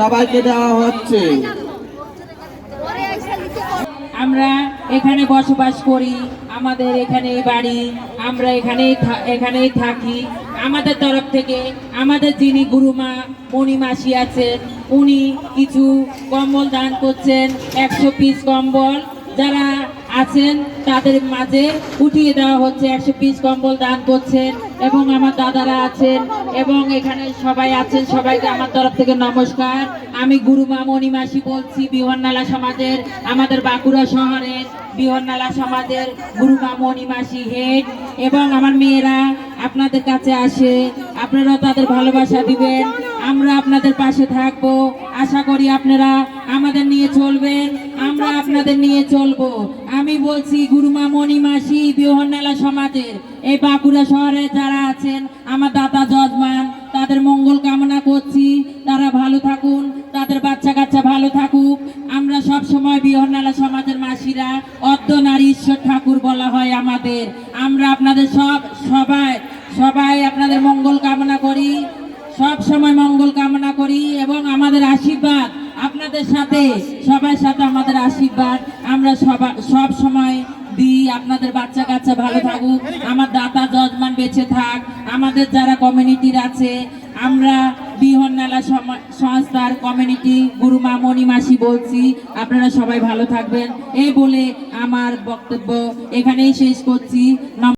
সবাইকে দেওয়া হচ্ছে। আমরা এখানে বসবাস করি, আমাদের এখানেই বাড়ি, আমরা এখানেই থাকি। আমাদের তরফ থেকে আমাদের যিনি গুরুমা মণিমাসি আছেন, উনি কিছু কম্বল দান করছেন, 100 পিস কম্বল যারা আছেন তাদের মাঝে উঠিয়ে দেওয়া হচ্ছে। 100 পিস কম্বল দান করছেন এবং আমার দাদারা আছেন এবং এখানে সবাই আছেন, সবাইকে আমার তরফ থেকে নমস্কার। আমি গুরুমা মণিমাসি বলছি, বিহননালা সমাজের, আমাদের বাঁকুড়া শহরের বিহননালা সমাজের গুরুমা মণিমাসি হেড। এবং আমার মেয়েরা আপনাদের কাছে আসে, আপনারা তাদের ভালোবাসা দিবেন, আমরা আপনাদের পাশে থাকবো। আশা করি আপনারা আমাদের নিয়ে চলবেন, আমরা আপনাদের নিয়ে চলবো। আমি বলছি গুরুমা মণিমাসি বিহননালা সমাজের এই বাঁকুড়া শহরে যারা আছেন আমার দাদা যজমান, তাদের মঙ্গল কামনা করছি, তারা ভালো থাকুন, তাদের বাচ্চা কাচ্চা ভালো থাকুক। আমরা সব সময় বিহননালা সমাজের মাসিরা অর্ধ নারী ঈশ্বর ঠাকুর বলা হয় আমাদের। আমরা আপনাদের সবাই আপনাদের মঙ্গল কামনা করি, সব সময় মঙ্গল কামনা করি এবং আমাদের আশীর্বাদ আপনাদের সাথে, সবার সাথে আমাদের আশীর্বাদ আমরা সব সময় দিই। আপনাদের বাচ্চা কাচ্চা ভালো থাকুক, আমার দাদা যজমান বেঁচে থাক, আমাদের যারা কমিউনিটির আছে, আমরা বিহননালা সংস্থার কমিউনিটি গুরুমা মণিমাসি বলছি, আপনারা সবাই ভালো থাকবেন এই বলে আমার বক্তব্য এখানেই শেষ করছি।